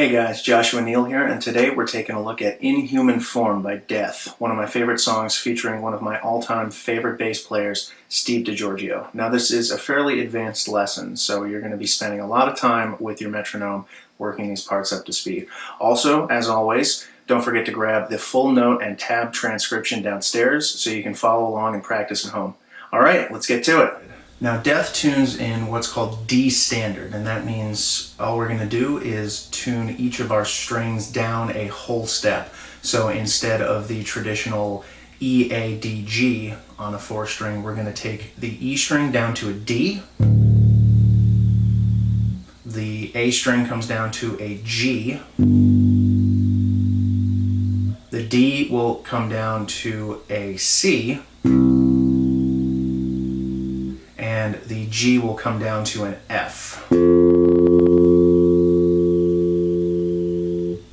Hey guys, Joshua Neal here, and today we're taking a look at Inhuman Form by Death, one of my favorite songs featuring one of my all-time favorite bass players, Steve DiGiorgio. Now this is a fairly advanced lesson, so you're going to be spending a lot of time with your metronome working these parts up to speed. Also, as always, don't forget to grab the full note and tab transcription downstairs so you can follow along and practice at home. Alright, let's get to it. Now Death tunes in what's called D standard, and that means all we're going to do is tune each of our strings down a whole step. So instead of the traditional E, A, D, G on a 4-string, we're going to take the E string down to a D, the A string comes down to a G, the D will come down to a C, and the G will come down to an F.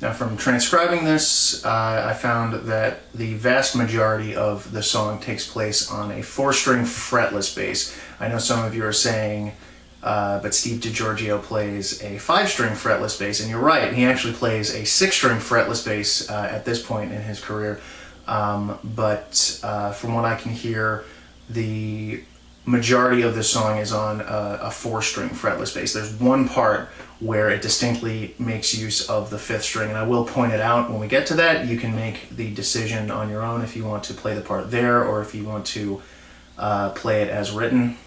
Now from transcribing this, I found that the vast majority of the song takes place on a 4-string fretless bass. I know some of you are saying, but Steve DiGiorgio plays a 5-string fretless bass, and you're right, he actually plays a 6-string fretless bass at this point in his career. But from what I can hear, the majority of the song is on a 4-string fretless bass. There's one part where it distinctly makes use of the 5th string, and I will point it out when we get to that. You can make the decision on your own if you want to play the part there or if you want to play it as written.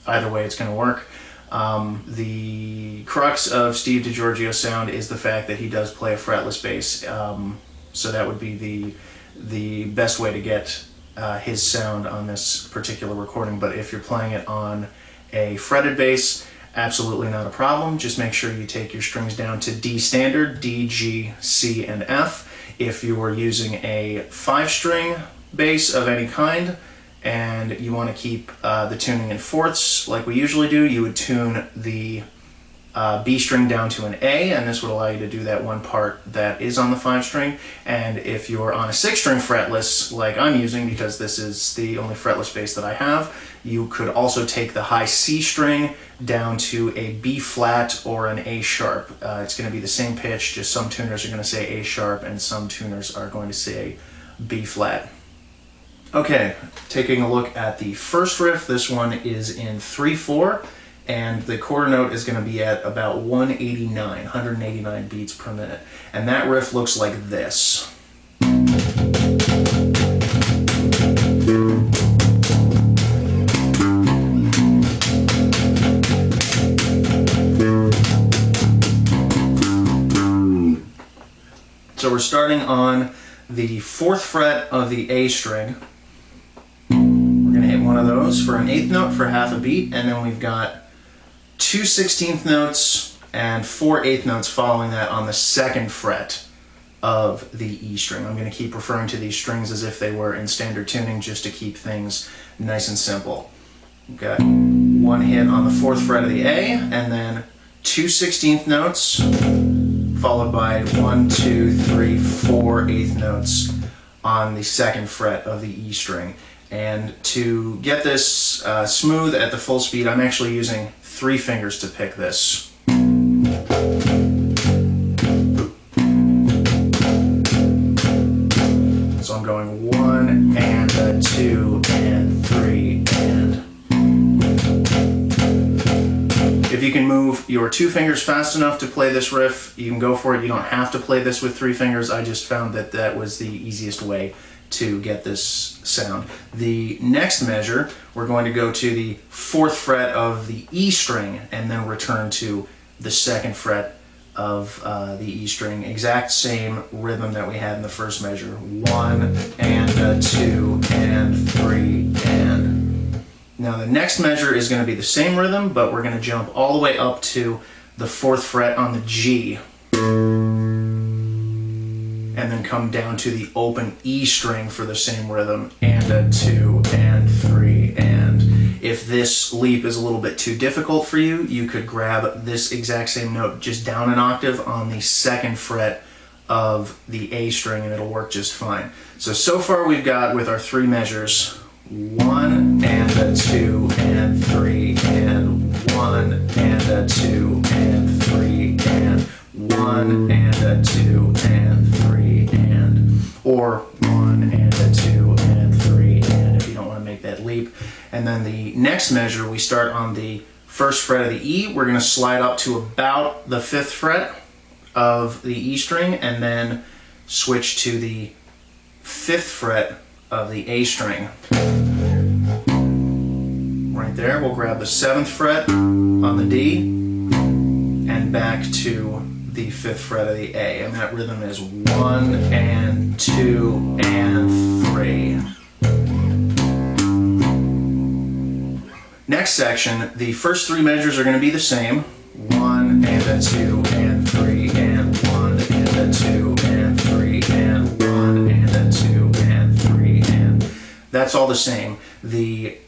Either way, it's going to work. The crux of Steve DiGiorgio's sound is the fact that he does play a fretless bass, so that would be the best way to get his sound on this particular recording. But if you're playing it on a fretted bass, absolutely not a problem. Just make sure you take your strings down to D standard, D, G, C, and F. If you are using a 5-string bass of any kind and you want to keep the tuning in fourths like we usually do, you would tune the B string down to an A, and this would allow you to do that one part that is on the 5-string. And if you're on a 6-string fretless, like I'm using because this is the only fretless bass that I have, you could also take the high C string down to a B flat or an A sharp. It's going to be the same pitch, just some tuners are going to say A sharp and some tuners are going to say B flat. Okay, taking a look at the first riff, this one is in 3/4. And the quarter note is going to be at about 189 beats per minute. And that riff looks like this. So we're starting on the 4th fret of the A string. We're going to hit one of those for an 8th note for half a beat, and then we've got 2 16th notes and 4 8th notes following that on the 2nd fret of the E string. I'm going to keep referring to these strings as if they were in standard tuning just to keep things nice and simple. We've got one hit on the 4th fret of the A, and then 2 16th notes followed by 1, 2, 3, 4 8th notes on the 2nd fret of the E string. And to get this smooth at the full speed, I'm actually using 3 fingers to pick this. So I'm going 1 and 2 and 3 and. If you can move your 2 fingers fast enough to play this riff, you can go for it. You don't have to play this with 3 fingers. I just found that that was the easiest way to get this sound. The next measure, we're going to go to the 4th fret of the E string and then return to the 2nd fret of the E string. Exact same rhythm that we had in the first measure. 1 and 2 and 3 and. Now the next measure is going to be the same rhythm, but we're going to jump all the way up to the 4th fret on the G, and then come down to the open E string for the same rhythm, and 2 and 3 and. If this leap is a little bit too difficult for you, you could grab this exact same note just down an octave on the 2nd fret of the A string and it'll work just fine. So far we've got, with our 3 measures, 1 and 2 and 3 and 1 and 2 and 3 and 1 and a 2 and 3 and, or 1 and a 2 and 3 and, if you don't want to make that leap. And then the next measure, we start on the first fret of the E. We're going to slide up to about the 5th fret of the E string and then switch to the 5th fret of the A string. Right there, we'll grab the 7th fret on the D and back to the 5th fret of the A, and that rhythm is 1 and 2 and 3. Next section, the first 3 measures are going to be the same. 1 and a 2 and 3 and 1 and a 2 and 3 and 1 and a 2 and 3 and that's all the same. The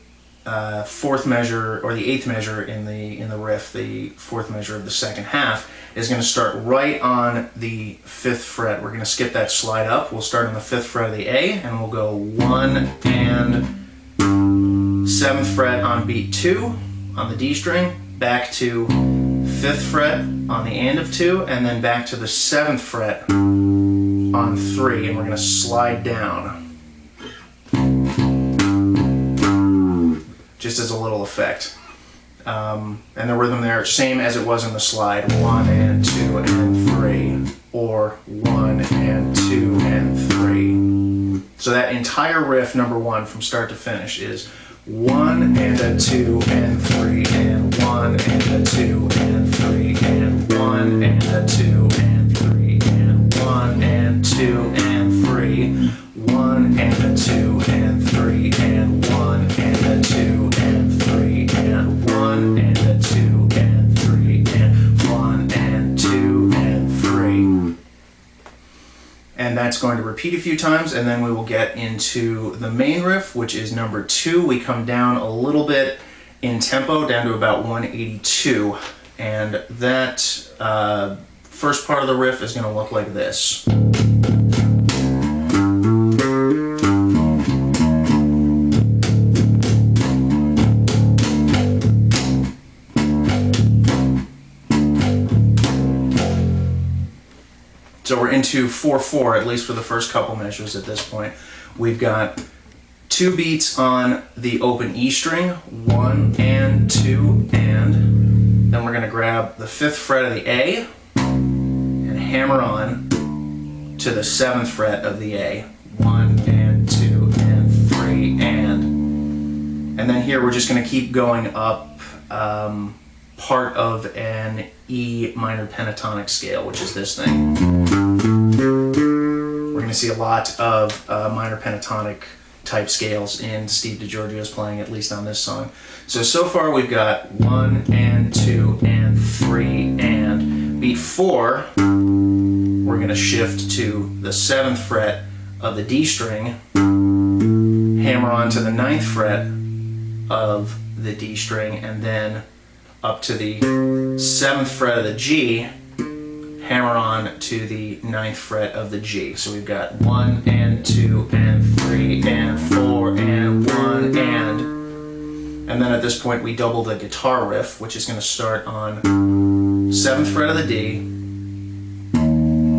4th measure, or the 8th measure in the riff, the 4th measure of the second half, is going to start right on the 5th fret. We're going to skip that slide up. We'll start on the 5th fret of the A, and we'll go 1 and 7th fret on beat 2 on the D string, back to 5th fret on the and of 2, and then back to the 7th fret on 3, and we're going to slide down. Just as a little effect. And the rhythm there, same as it was in the slide, 1 and 2 and 3, or 1 and 2 and 3. So that entire riff, number 1, from start to finish, is 1 and a 2 and 3 and 1 and a 2 and 3 and 1 and a 2 and 3 and 1 and 2 and 3, 1 and a 2 and 3 and 1 and a 2 and 3 and 1 and a 2 and 3 and 1 and 2 and 3. And that's going to repeat a few times, and then we will get into the main riff, which is number 2. We come down a little bit in tempo, down to about 182, and that first part of the riff is going to look like this. So we're into 4/4, at least for the first couple measures at this point. We've got 2 beats on the open E string, 1 and 2 and. Then we're going to grab the 5th fret of the A and hammer on to the 7th fret of the A. 1 and 2 and 3 and. And then here we're just going to keep going up part of an E minor pentatonic scale, which is this thing. We're going to see a lot of minor pentatonic type scales in Steve DiGiorgio's playing, at least on this song. So far we've got 1 and 2 and 3 and. Beat 4, we're going to shift to the 7th fret of the D string, hammer on to the 9th fret of the D string, and then up to the 7th fret of the G, hammer on to the 9th fret of the G. So we've got 1 and 2 and 3 and 4 and 1 and then at this point we double the guitar riff, which is going to start on 7th fret of the D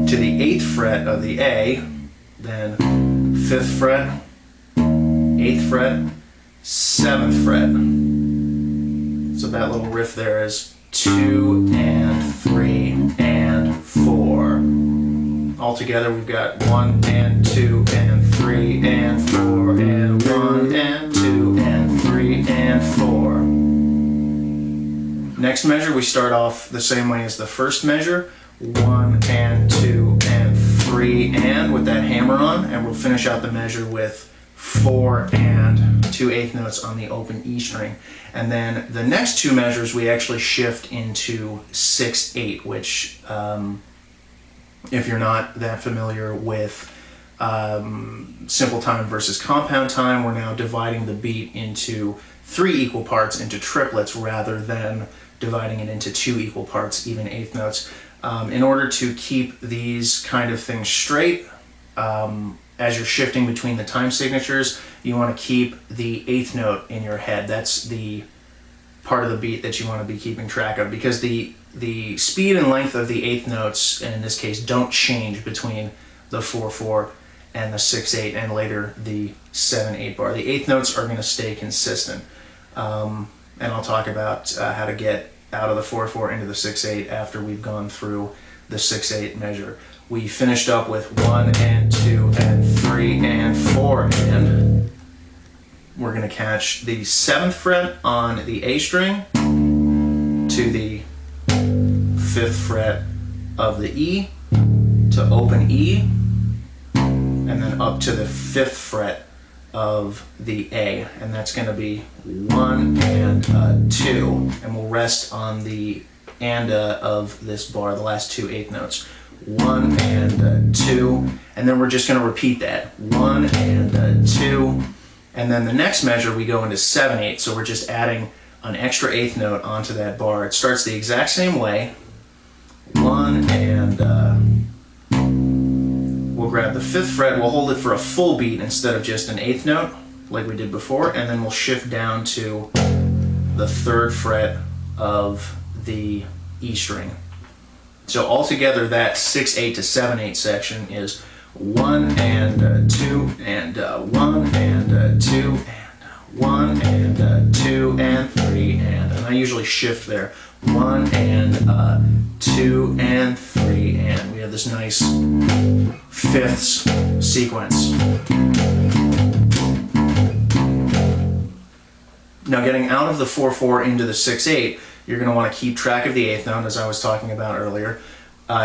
to the 8th fret of the A, then 5th fret, 8th fret, 7th fret. So that little riff there is 2 and 3 and 4. Altogether we've got 1 and 2 and 3 and 4 and 1 and 2 and 3 and 4. Next measure, we start off the same way as the first measure. 1 and 2 and 3 and with that hammer on, and we'll finish out the measure with 4 and 2 eighth notes on the open E string. And then the next 2 measures we actually shift into 6/8, which if you're not that familiar with simple time versus compound time, we're now dividing the beat into 3 equal parts, into triplets, rather than dividing it into 2 equal parts, even eighth notes. In order to keep these kind of things straight, as you're shifting between the time signatures, you want to keep the eighth note in your head. That's the part of the beat that you want to be keeping track of, because the speed and length of the eighth notes, in this case, don't change between the 4/4 and the 6/8 and later the 7/8 bar. The eighth notes are going to stay consistent. And I'll talk about how to get out of the 4/4 into the 6/8 after we've gone through the 6/8 measure. We finished up with 1 and 2 and 3 and 4, and we're going to catch the 7th fret on the A string to the 5th fret of the E to open E, and then up to the 5th fret of the A, and that's going to be 1 and 2, and we'll rest on the anda of this bar, the last two eighth notes. 1 and 2, and then we're just going to repeat that. 1 and 2, and then the next measure we go into 7/8, so we're just adding an extra eighth note onto that bar. It starts the exact same way. 1 and we'll grab the 5th fret, we'll hold it for a full beat instead of just an eighth note like we did before, and then we'll shift down to the 3rd fret of the E string. So altogether that 6/8 to 7/8 section is 1 and 2 and 1 and 2 and 1 and 2 and 3 and I usually shift there. 1 and 2 and 3, and we have this nice fifths sequence. Now, getting out of the 4/4 into the 6/8, you're going to want to keep track of the eighth note, as I was talking about earlier,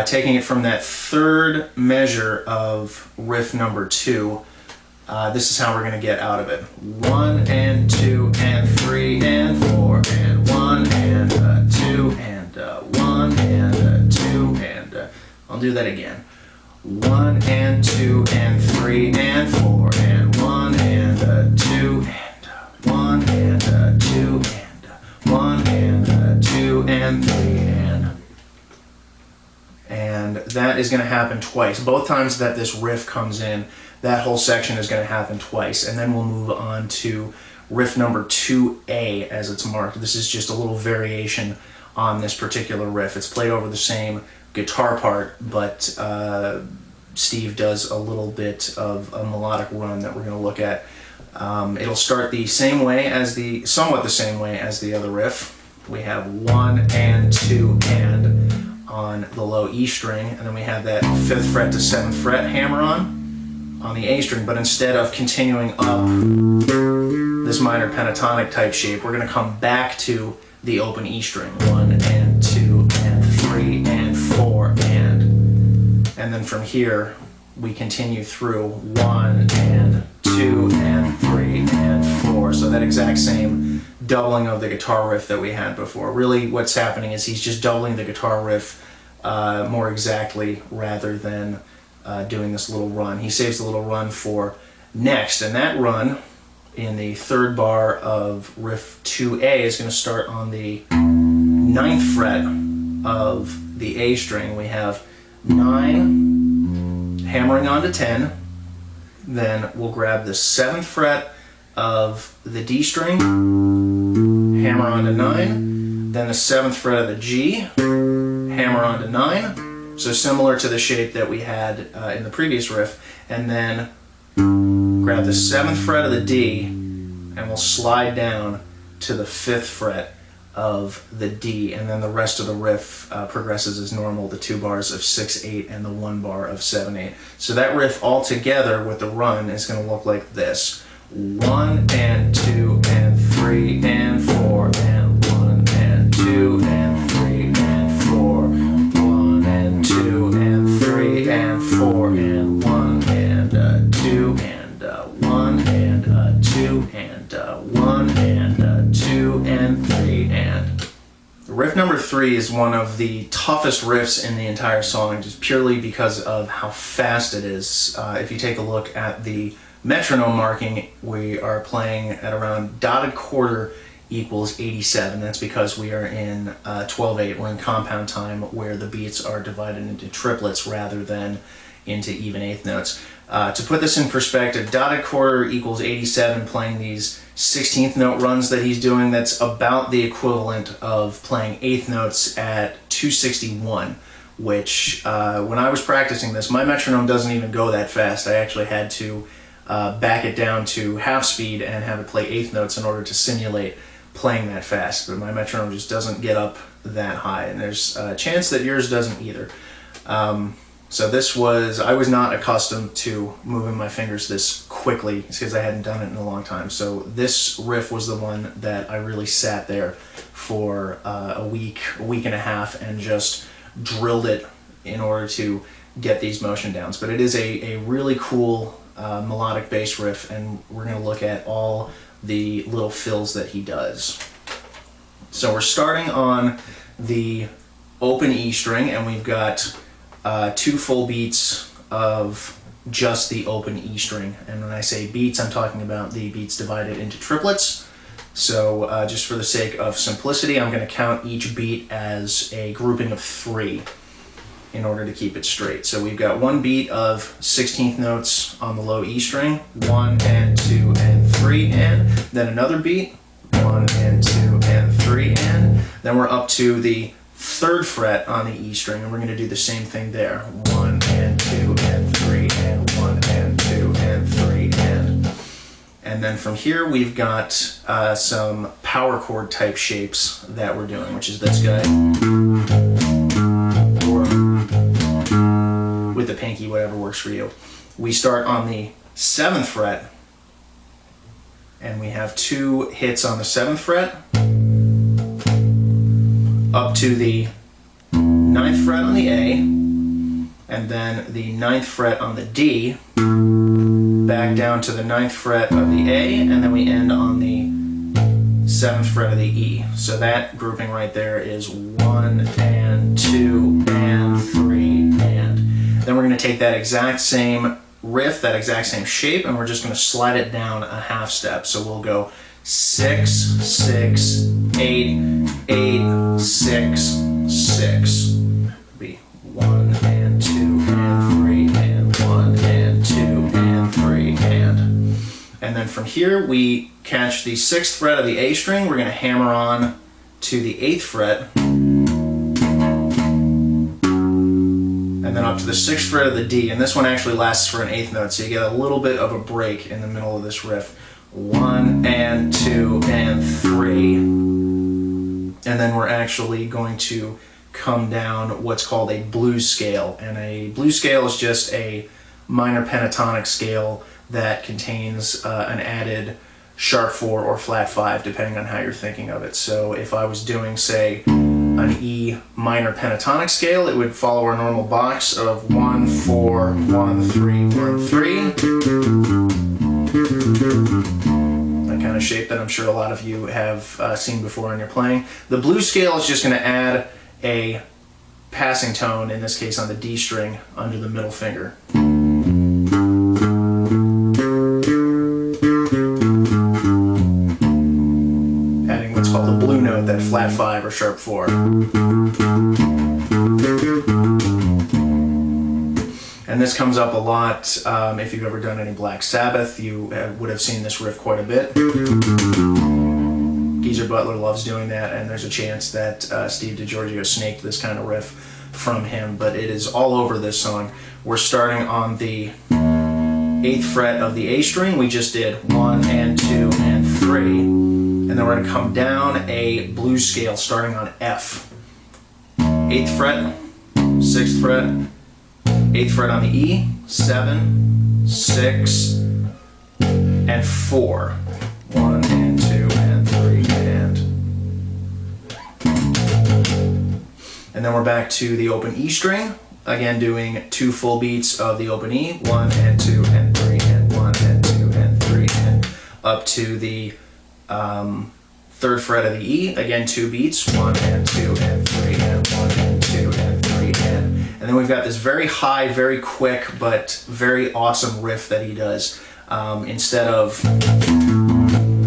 taking it from that 3rd measure of riff number 2. This is how we're going to get out of it. 1 and 2 and 3 and 4 and 1 and 2 and 1 and 2 and I'll do that again. 1 and 2 and 3 and 4 and 1 and 2 and 1 and 2 and 1 and 2 and 3 and that is going to happen twice. Both times that this riff comes in, that whole section is going to happen twice, and then we'll move on to riff number 2A as it's marked. This is just a little variation on this particular riff. It's played over the same guitar part, but Steve does a little bit of a melodic run that we're going to look at. It'll start the same way as somewhat the same way as the other riff. We have 1 and 2 and on the low E string, and then we have that 5th fret to 7th fret hammer on the A string, but instead of continuing up this minor pentatonic type shape, we're going to come back to the open E string. 1 and 2 and 3 and 4 and then from here we continue through 1 and 2 and 3 and 4. So that exact same doubling of the guitar riff that we had before. Really what's happening is he's just doubling the guitar riff more exactly rather than doing this little run. He saves the little run for next, and that run in the 3rd bar of riff 2A is going to start on the 9th fret of the A string. We have 9 hammering onto 10, then we'll grab the 7th fret of the D string, hammer onto 9, then the 7th fret of the G, hammer onto 9, so similar to the shape that we had in the previous riff, and then grab the 7th fret of the D and we'll slide down to the 5th fret of the D, and then the rest of the riff progresses as normal, the 2 bars of 6/8 and the 1 bar of 7/8. So that riff all together with the run is going to look like this. 1 and 2 and 3 and 4 and 1 and 2 and 3 and 4, 1 and 2 and 3 and 4 and 1 and 2 and 1 and 2 and 1 and 2 and 3 and. Riff number 3 is one of the toughest riffs in the entire song, just purely because of how fast it is. If you take a look at the metronome marking, we are playing at around dotted quarter equals 87. That's because we are in 12/8. We're in compound time where the beats are divided into triplets rather than into even eighth notes. To put this in perspective, dotted quarter equals 87, playing these 16th note runs that he's doing. That's about the equivalent of playing eighth notes at 261, which when I was practicing this, my metronome doesn't even go that fast. I actually had to back it down to half speed and have it play eighth notes in order to simulate playing that fast, but my metronome just doesn't get up that high, and there's a chance that yours doesn't either. So I was not accustomed to moving my fingers this quickly because I hadn't done it in a long time. So this riff was the one that I really sat there for a week and a half and just drilled it in order to get these motion downs. But it is a really cool melodic bass riff, and we're going to look at all the little fills that he does. So we're starting on the open E string, and we've got 2 full beats of just the open E string. And when I say beats, I'm talking about the beats divided into triplets. So just for the sake of simplicity, I'm going to count each beat as a grouping of 3 in order to keep it straight. So we've got 1 beat of 16th notes on the low E string, 1 and 2 and 3 and, then another beat, 1 and 2 and 3 and, then we're up to the 3rd fret on the E string, and we're going to do the same thing there. 1 and 2 and 3 and 1 and 2 and 3 and then from here we've got some power chord type shapes that we're doing, which is this guy, or with the pinky, whatever works for you. We start on the 7th fret, and we have 2 hits on the 7th fret, up to the 9th fret on the A, and then the 9th fret on the D, back down to the 9th fret of the A, and then we end on the 7th fret of the E. So that grouping right there is 1 and 2 and 3 and. Then we're going to take that exact same riff, that exact same shape, and we're just going to slide it down a half step. So we'll go 6, 6, 8, 8, 6, 6. Be 1 and 2 and 3 and 1 and 2 and 3 and then from here we catch the 6th fret of the A string. We're going to hammer on to the 8th fret, and then up to the 6th fret of the D, and this one actually lasts for an 8th note, so you get a little bit of a break in the middle of this riff. 1 and 2 and 3, and then we're actually going to come down what's called a blues scale, and a blues scale is just a minor pentatonic scale that contains an added sharp 4 or flat 5 depending on how you're thinking of it. So if I was doing, say, an E minor pentatonic scale, it would follow our normal box of 1, 4, 1, 3, 1, 3. That kind of shape that I'm sure a lot of you have seen before in your playing. The blues scale is just going to add a passing tone, in this case on the D string, under the middle finger. Adding what's called the blue note, that flat 5 or sharp 4. And this comes up a lot if you've ever done any Black Sabbath. You would have seen this riff quite a bit. Geezer Butler loves doing that, and there's a chance that Steve DiGiorgio snaked this kind of riff from him, but it is all over this song. We're starting on the 8th fret of the A string. We just did 1 and 2 and 3, and then we're going to come down a blues scale starting on F. 8th fret, 6th fret, 8th fret on the E, 7, 6, and 4. 1 and 2 and 3 and then we're back to the open E string, again doing 2 full beats of the open E, 1 and 2 and 3 and 1 and 2 and 3 and up to the 3rd fret of the E, again 2 beats, 1 and 2 and 3 and 1 and 2 and 3 and then we've got this very high, very quick, but very awesome riff that he does. Instead of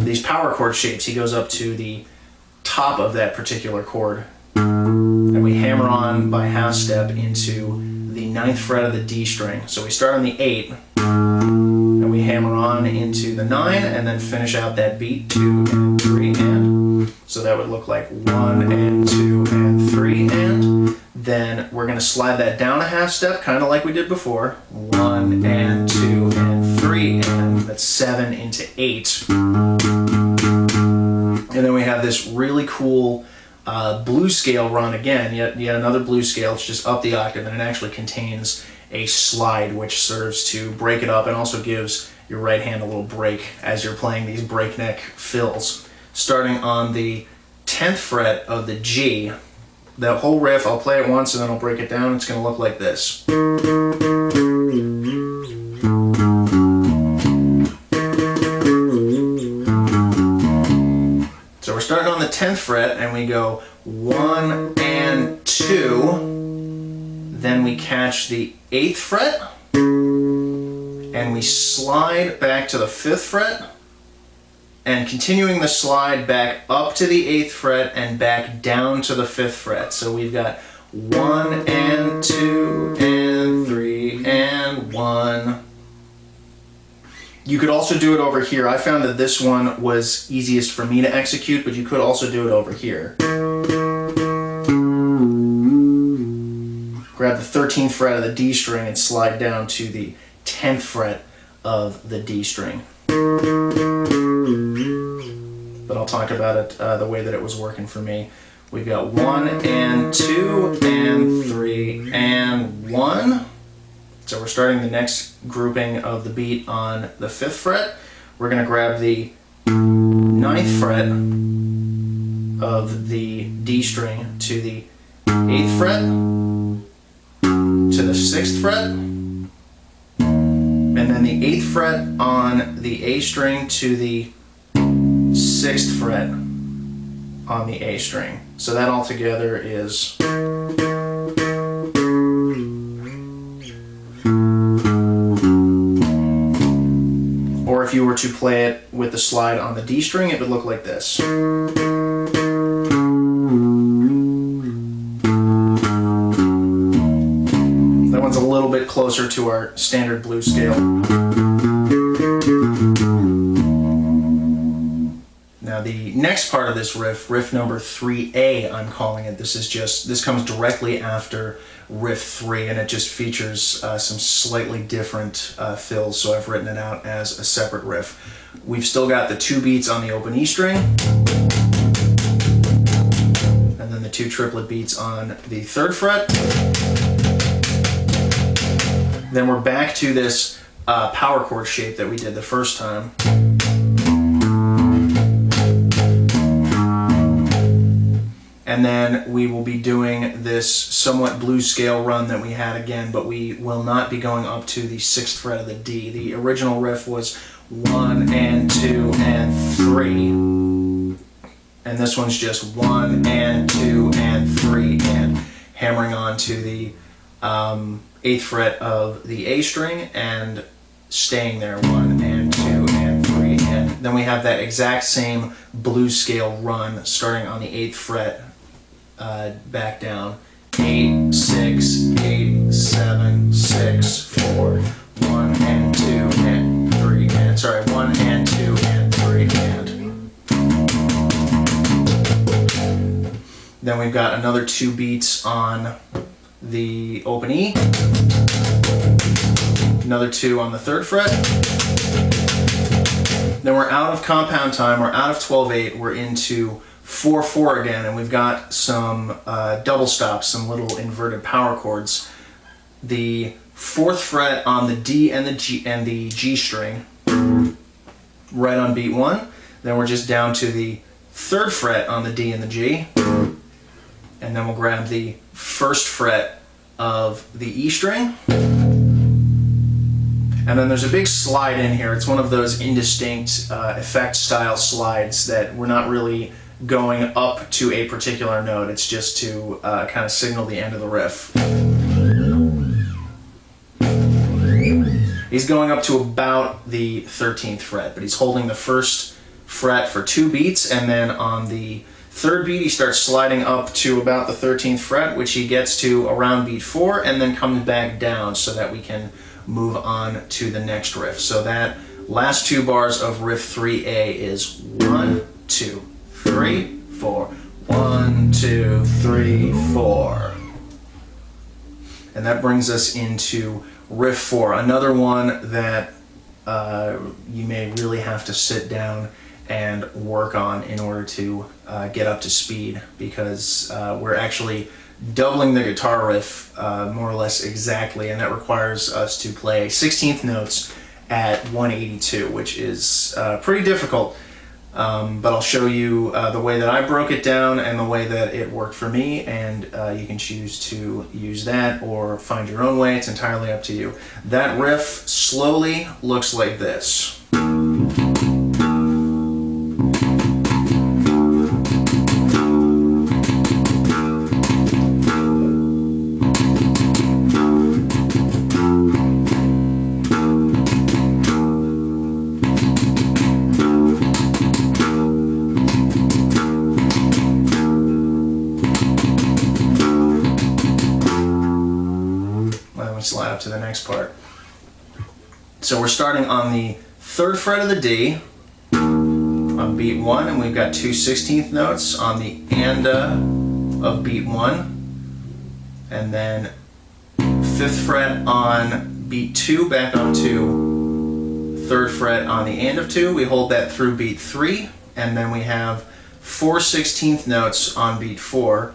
these power chord shapes, he goes up to the top of that particular chord, and we hammer on by half step into the 9th fret of the D string. So we start on the 8, and we hammer on into the 9, and then finish out that beat, 2 and 3 and. So that would look like 1 and 2 and 3 and. Then we're going to slide that down a half step, kind of like we did before. 1 and 2 and 3 and. That's 7 into 8. And then we have this really cool blues scale run again, yet another blues scale. It's just up the octave, and it actually contains a slide which serves to break it up and also gives your right hand a little break as you're playing these breakneck fills. Starting on the 10th fret of the G, that whole riff, I'll play it once and then I'll break it down. It's going to look like this. So we're starting on the 10th fret and we go 1 and 2, then we catch the 8th fret and we slide back to the 5th fret, and continuing the slide back up to the 8th fret and back down to the 5th fret. So we've got 1 and 2 and 3 and 1. You could also do it over here. I found that this one was easiest for me to execute, but you could also do it over here. Grab the 13th fret of the D string and slide down to the 10th fret of the D string. But I'll talk about it the way that it was working for me. We've got 1 and 2 and 3 and 1. So we're starting the next grouping of the beat on the 5th fret. We're going to grab the 9th fret of the D string to the 8th fret, to the 6th fret, and then the 8th fret on the A string to the 6th fret on the A string. So that all together is. Or if you were to play it with the slide on the D string, it would look like this. That one's a little bit closer to our standard blues scale. Now the next part of this riff, riff number 3A, I'm calling it. This comes directly after riff 3, and it just features some slightly different fills, so I've written it out as a separate riff. We've still got the 2 beats on the open E string, and then the 2 triplet beats on the 3rd fret. Then we're back to this power chord shape that we did the first time. And then we will be doing this somewhat blues scale run that we had again, but we will not be going up to the 6th fret of the D. The original riff was 1 and 2 and 3. And this one's just 1 and 2 and 3 and hammering on to the 8th fret of the A string and staying there, 1 and 2 and 3. And then we have that exact same blues scale run starting on the 8th fret. Back down, 8, 6, 8, 7, 6, 4, 1 and 2 and 3 and, sorry, 1 and 2 and 3 and. Then we've got another 2 beats on the open E, another 2 on the 3rd fret. Then we're out of compound time, we're out of 12/8, we're into 4/4 again, and we've got some double stops, some little inverted power chords. The 4th fret on the D and the G string, right on beat 1. Then we're just down to the 3rd fret on the D and the G, and then we'll grab the 1st fret of the E string. And then there's a big slide in here. It's one of those indistinct effect style slides that we're not really going up to a particular note. It's just to kind of signal the end of the riff. He's going up to about the 13th fret, but he's holding the 1st fret for 2 beats, and then on the Third beat, he starts sliding up to about the 13th fret, which he gets to around beat 4, and then comes back down so that we can move on to the next riff. So that last 2 bars of riff 3A is 1, 2, 3, 4. 1, 2, 3, 4. And that brings us into riff 4, another one that you may really have to sit down and work on in order to get up to speed, because we're actually doubling the guitar riff more or less exactly, and that requires us to play 16th notes at 182, which is pretty difficult. But I'll show you the way that I broke it down and the way that it worked for me, and you can choose to use that or find your own way. It's entirely up to you. That riff slowly looks like this. Slide up to the next part. So we're starting on the 3rd fret of the D on beat 1, and we've got 2 16th notes on the ANDA of beat 1, and then 5th fret on beat 2 back up to 3rd fret on the AND of 2. We hold that through beat 3, and then we have 4 16th notes on beat 4,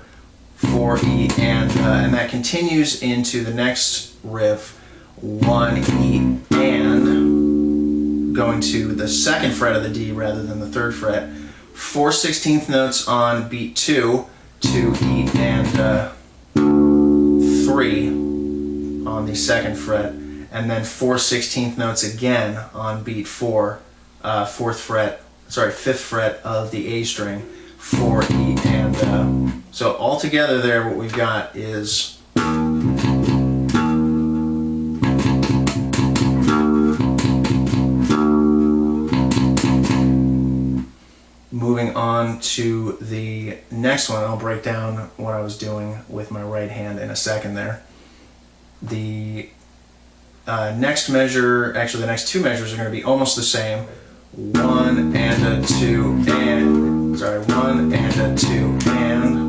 4 E and that continues into the next riff, 1 E and, going to the 2nd fret of the D rather than the 3rd fret, 4 16th notes on beat 2, 2 E and 3 on the 2nd fret, and then 4 16th notes again on beat 4, 5th fret of the A string, 4 E and so all together there what we've got is moving on to the next one. I'll break down what I was doing with my right hand in a second there. The next measure, actually the next 2 measures are going to be almost the same. 1 and a 2 and, 1 and a 2 and,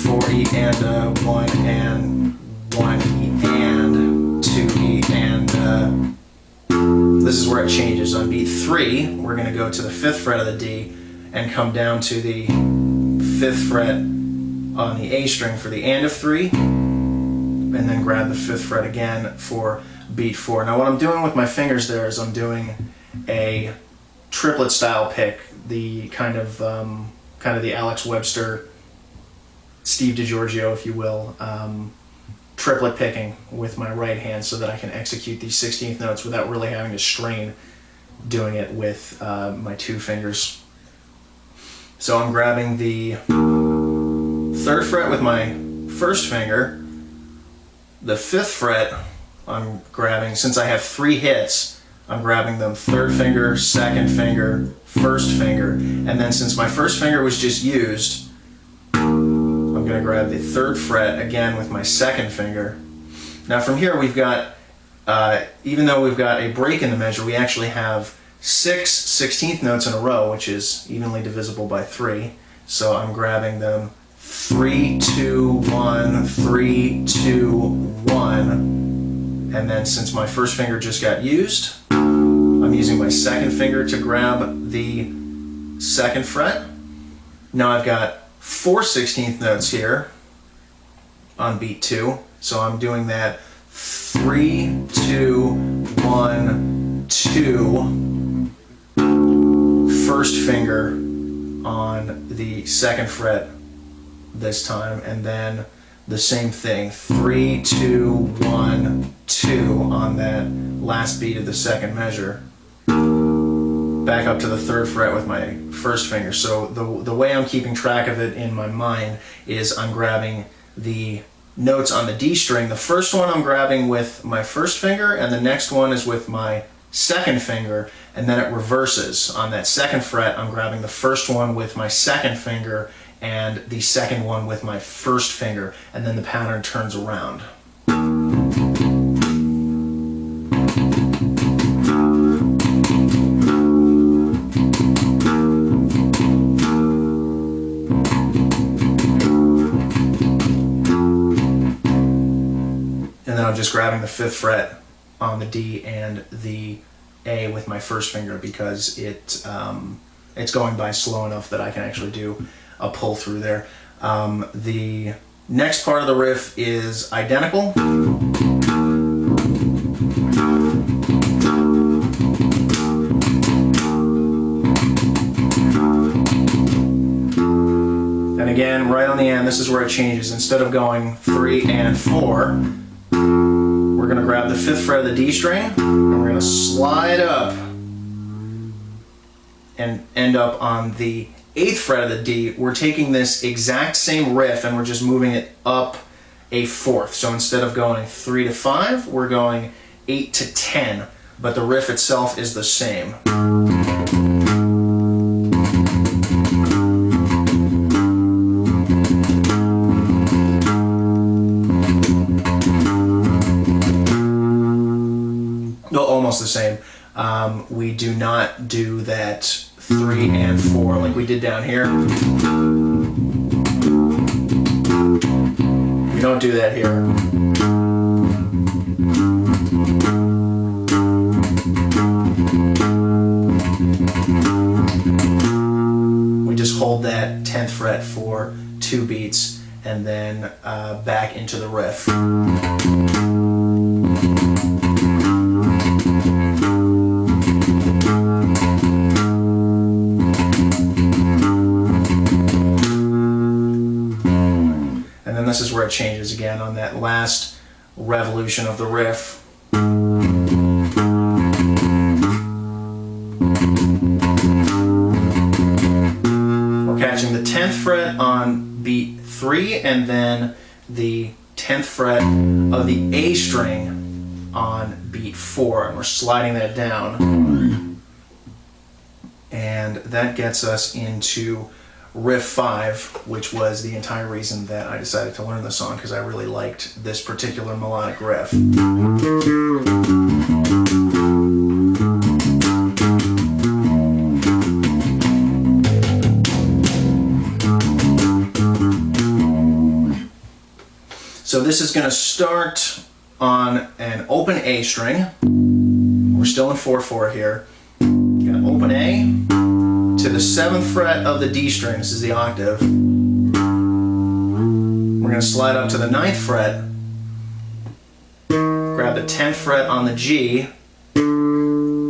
4 E and a 1 and, 1 E and, 2 E and, this is where it changes. On beat 3, we're going to go to the 5th fret of the D and come down to the 5th fret on the A string for the AND of 3, and then grab the 5th fret again for beat 4. Now what I'm doing with my fingers there is I'm doing a triplet style pick, the kind of the Alex Webster, Steve DiGiorgio, if you will, triplet picking with my right hand so that I can execute these 16th notes without really having to strain doing it with my 2 fingers. So I'm grabbing the 3rd fret with my 1st finger, the 5th fret I'm grabbing, since I have 3 hits, I'm grabbing them 3rd finger, 2nd finger, 1st finger, and then since my 1st finger was just used, I'm going to grab the 3rd fret again with my 2nd finger. Now from here we've got, even though we've got a break in the measure, we actually have 6 16th notes in a row, which is evenly divisible by 3. So I'm grabbing them 3, 2, 1, 3, 2, 1, and then since my 1st finger just got used, I'm using my 2nd finger to grab the 2nd fret. Now I've got 4 16th notes here on beat 2, so I'm doing that 3, 2, 1, 2, 1st finger on the 2nd fret this time, and then the same thing, 3, 2, 1, 2 on that last beat of the 2nd measure. Back up to the 3rd fret with my 1st finger. So the way I'm keeping track of it in my mind is I'm grabbing the notes on the D string. The first one I'm grabbing with my 1st finger, and the next one is with my 2nd finger, and then it reverses. On that 2nd fret, I'm grabbing the 1st one with my 2nd finger, and the second one with my first finger, and then the pattern turns around. And then I'm just grabbing the 5th fret on the D and the A with my first finger because it's going by slow enough that I can actually do a pull through there. The next part of the riff is identical. And again, right on the end, this is where it changes. Instead of going 3 and 4, we're going to grab the 5th fret of the D string, and we're going to slide up and end up on the 8th fret of the D. We're taking this exact same riff and we're just moving it up a 4th. So instead of going 3 to 5, we're going 8 to 10, but the riff itself is the same. Almost the same. We do not do that 3 and 4 like we did down here. We don't do that here. We just hold that 10th fret for 2 beats and then back into the riff. This is where it changes again on that last revolution of the riff. We're catching the 10th fret on beat 3 and then the 10th fret of the A string on beat 4, and we're sliding that down. And that gets us into Riff 5, which was the entire reason that I decided to learn the song, because I really liked this particular melodic riff. So this is going to start on an open A string. We're still in 4/4 here. You're going to open A to the 7th fret of the D string. This is the octave. We're going to slide up to the 9th fret, grab the 10th fret on the G,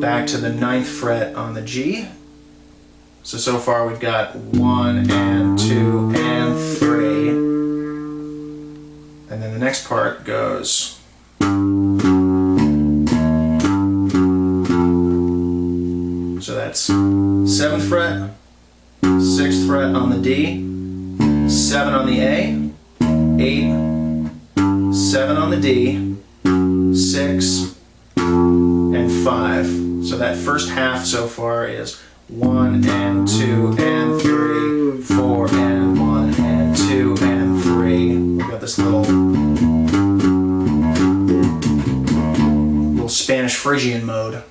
back to the 9th fret on the G. So far we've got 1 and 2 and 3. And then the next part goes. So that's 7th fret, 6th fret on the D, 7 on the A, 8, 7 on the D, 6, and 5. So that first half so far is 1 and 2 and 3, 4 and 1 and 2 and 3. We've got this little Spanish Phrygian mode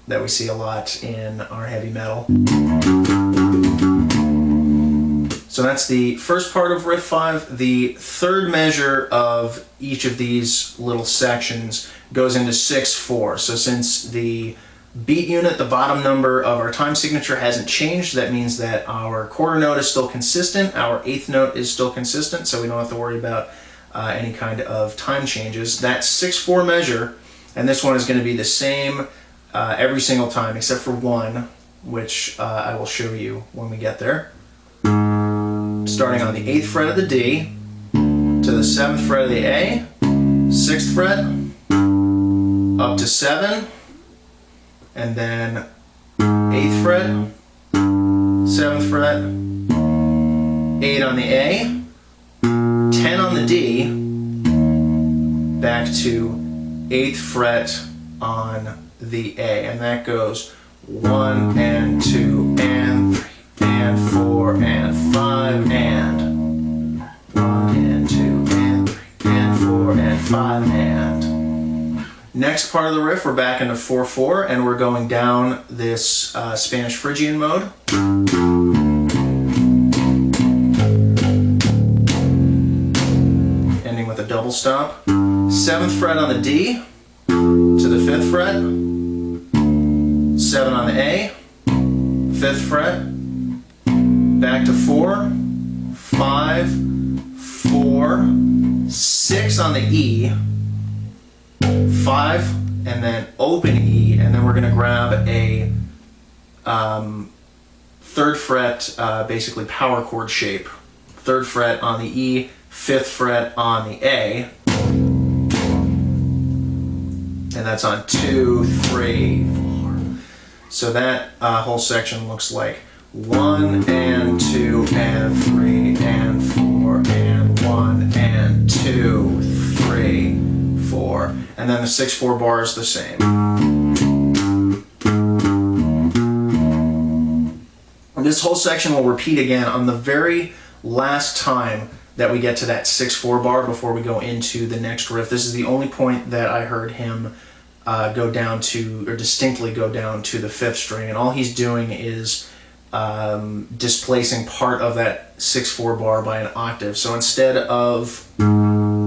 that we see a lot in our heavy metal. So that's the first part of Riff 5. The third measure of each of these little sections goes into 6/4. So since the beat unit, the bottom number of our time signature, hasn't changed, that means that our quarter note is still consistent, our 8th note is still consistent, so we don't have to worry about any kind of time changes. That 6/4 measure, and this one is going to be the same every single time except for one, which I will show you when we get there. Starting on the 8th fret of the D to the 7th fret of the A, 6th fret, up to 7, and then 8th fret, 7th fret, 8 on the A, 10 on the D, back to 8th fret on the A, and that goes 1 and 2 and 3 and and 4 and 5 and 1 and 2 and 3 and 4 and 5 and. Next part of the riff, we're back into 4/4 and we're going down this Spanish Phrygian mode. Ending with a double stop. 7th fret on the D to the 5th fret. 7 on the A, 5th fret, back to 4, 5, 4, 6 on the E, 5, and then open E, and then we're going to grab a 3rd fret, basically power chord shape. 3rd fret on the E, 5th fret on the A, and that's on 2, 3, 4. So that whole section looks like 1 and 2 and 3 and 4 and 1 and 2, 3, 4. And then the 6/4 bar is the same. And this whole section will repeat again on the very last time that we get to that 6/4 bar before we go into the next riff. This is the only point that I heard him go down to, or distinctly go down to the 5th string, and all he's doing is displacing part of that 6/4 bar by an octave. So instead of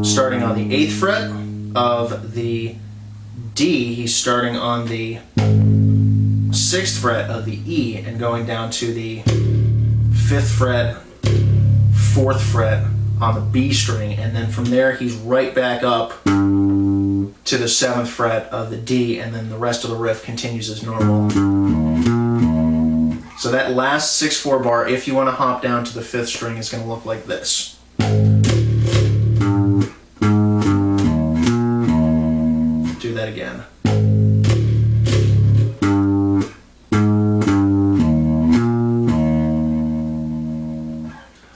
starting on the 8th fret of the D, he's starting on the 6th fret of the E and going down to the 5th fret, 4th fret on the B string, and then from there he's right back up to the 7th fret of the D, and then the rest of the riff continues as normal. So that last 6/4 bar, if you want to hop down to the 5th string, is going to look like this. Do that again.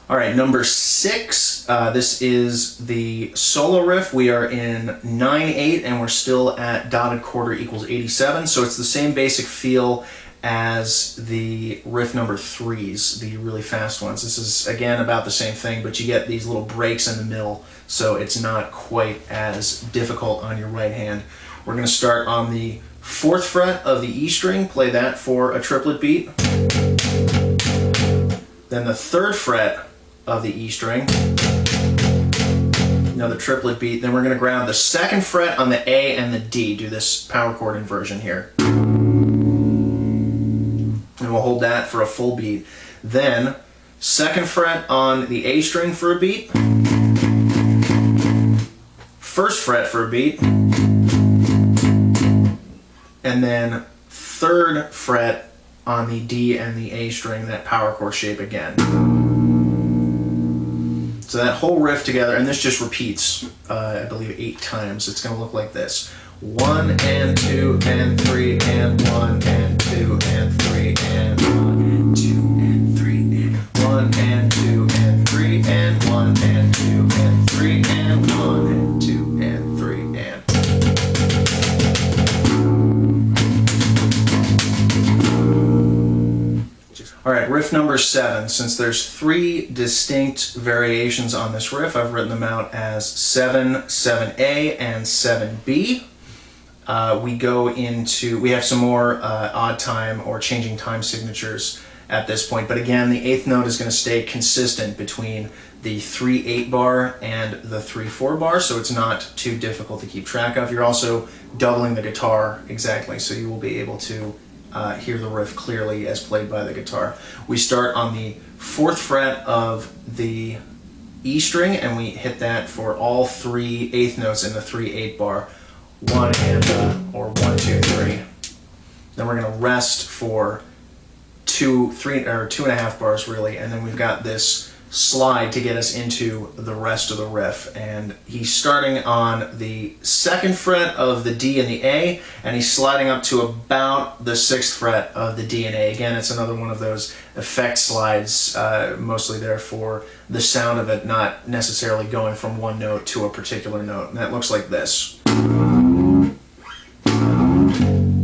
All right, number 6. This is the solo riff. We are in 9/8 and we're still at dotted quarter equals 87. So it's the same basic feel as the riff number 3s, the really fast ones. This is again about the same thing, but you get these little breaks in the middle, so it's not quite as difficult on your right hand. We're going to start on the 4th fret of the E string, play that for a triplet beat. Then the 3rd fret of the E string, another triplet beat. Then we're going to grab the 2nd fret on the A and the D, do this power chord inversion here. And we'll hold that for a full beat. Then 2nd fret on the A string for a beat, 1st fret for a beat, and then 3rd fret on the D and the A string, that power chord shape again. So that whole riff together, and this just repeats, I believe 8 times. It's going to look like this. 1 and 2 and 3 and 1 and 2 and 3 and 1 and 2 and 3 and 1 and 2 and 3 and 1 and 2 and 3 and 1 and 2 and 3 and. All right, riff number 7. Since there's 3 distinct variations on this riff, I've written them out as 7, 7A, and 7B. We have some more odd time or changing time signatures at this point, but again, the 8th note is going to stay consistent between the 3/8 bar and the 3/4 bar, so it's not too difficult to keep track of. You're also doubling the guitar exactly, so you will be able to hear the riff clearly as played by the guitar. We start on the 4th fret of the E string, and we hit that for all 3 8th notes in the 3/8 bar. 1 and or 1, 2, 3. Then we're going to rest for 2.5 bars really, and then we've got this slide to get us into the rest of the riff. And he's starting on the 2nd fret of the D and the A, and he's sliding up to about the 6th fret of the D and A. Again, it's another one of those effect slides, mostly there for the sound of it, not necessarily going from one note to a particular note. And that looks like this.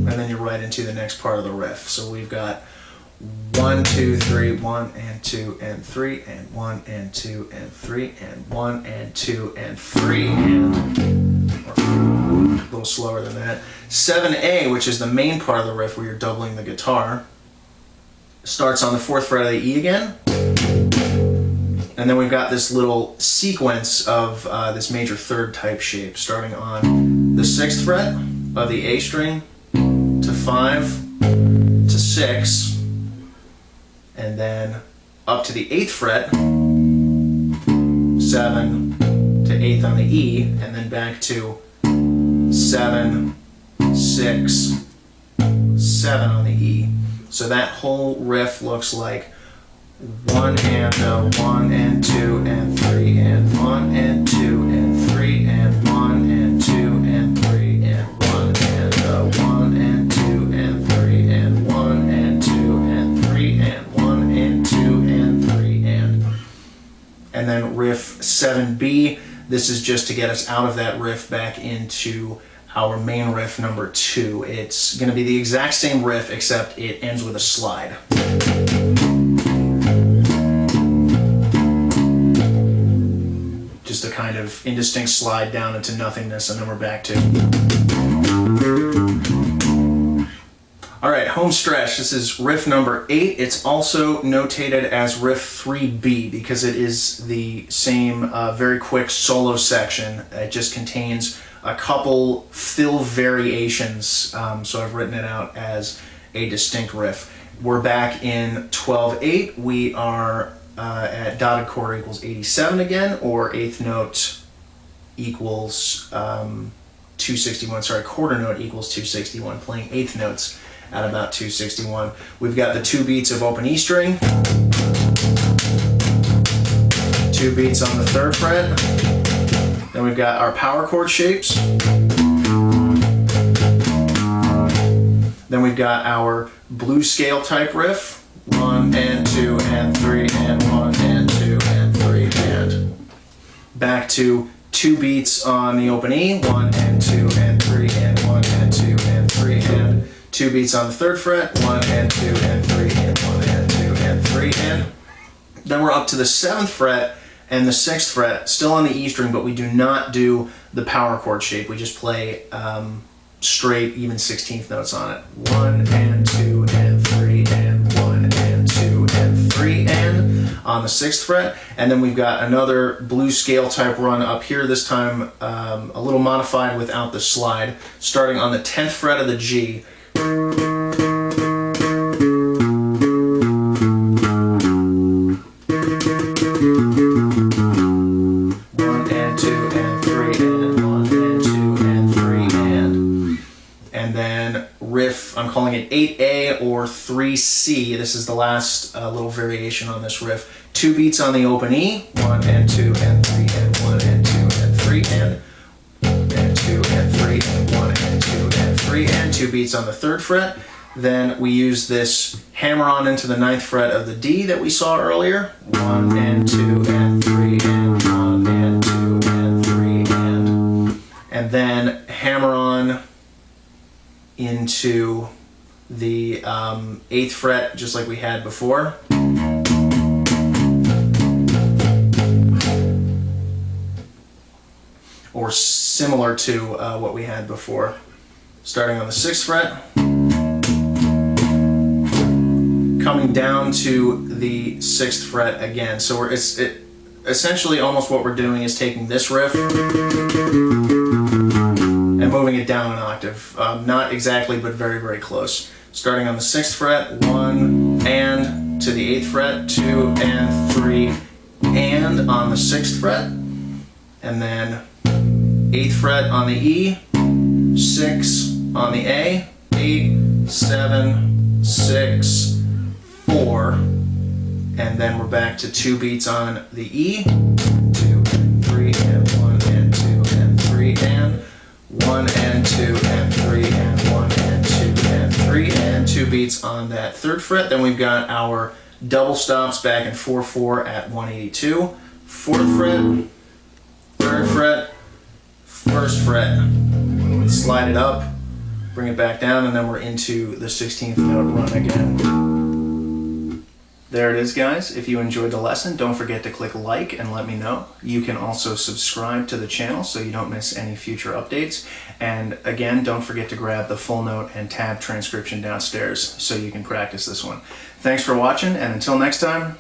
And then you're right into the next part of the riff. So we've got 1, 2, 3, 1 and 2 and 3 and 1 and 2 and 3 and 1 and 2 and 3 and a little slower than that. 7A, which is the main part of the riff where you're doubling the guitar, starts on the 4th fret of the E again. And then we've got this little sequence of this major third type shape, starting on the 6th fret of the A string to 5 to 6, and then up to the 8th fret, 7 to 8th on the E, and then back to 7, 6, 7 on the E. So that whole riff looks like 1 and 1 and 2 and 3 and 1 and 2 and 3 and 1 and 2 and 3 and 1 and 1 and 2 and 3 and 1 and 2 and 3 and 1 and 2 and 3 and then riff 7B. This is just to get us out of that riff back into our main riff number 2. It's going to be the exact same riff except it ends with a slide. Just a kind of indistinct slide down into nothingness, and then we're back to. Alright, home stretch. This is riff number 8. It's also notated as riff 3B because it is the same very quick solo section. It just contains a couple fill variations, so I've written it out as a distinct riff. We're back in 12/8. We are at dotted quarter equals 87 again, or 8th note equals 261. Sorry, quarter note equals 261, playing 8th notes at about 261. We've got the 2 beats of open E string, 2 beats on the 3rd fret, then we've got our power chord shapes, then we've got our blues scale type riff, 1 and 2 and 3 and 1 and 2 and 3 and back to 2 beats on the open E, 1 and 2 and 3 and 1 and 2 and 3 and 2 beats on the 3rd fret, 1 and 2 and 3 and 1 and 2 and 3 and then we're up to the 7th fret and the 6th fret, still on the E string, but we do not do the power chord shape. We just play straight even 16th notes on it. 1 and 2 and 3 and 1 and 2 and 3 and on the 6th fret, and then we've got another blues scale type run up here, this time a little modified without the slide, starting on the 10th fret of the G. 1 and 2 and 3 and 1 and 2 and 3 and then riff, I'm calling it 8A or 3C. This is the last little variation on this riff. 2 beats on the open E, 1 and 2 and 3 and 1 and 2 and 3 and 2 and 3 and 1 and 2 and 3 and 2 beats on the 3rd fret. Then we use this hammer on into the 9th fret of the D that we saw earlier. 1 and 2 and 3 and 1 and 2 and 3 and then hammer on into the 8th fret just like we had before. Or similar to what we had before. Starting on the 6th fret, coming down to the 6th fret again. So essentially almost what we're doing is taking this riff and moving it down an octave. Not exactly, but very, very close. Starting on the 6th fret, 1 and to the 8th fret, 2 and 3 and on the 6th fret, and then 8th fret on the E, 6 on the A, 8, 7, 6, 4, and then we're back to 2 beats on the E, 2 and 3 and 1 and 2 and 3 and 1 and 2 and 3 and 1 and 2 and 3 and 2 beats on that 3rd fret. Then we've got our double stops back in 4/4 at 182, 4th fret, 3rd fret, 1st fret, slide it up, bring it back down, and then we're into the 16th note run again. There it is, guys. If you enjoyed the lesson, don't forget to click like and let me know. You can also subscribe to the channel so you don't miss any future updates. And again, don't forget to grab the full note and tab transcription downstairs so you can practice this one. Thanks for watching, and until next time,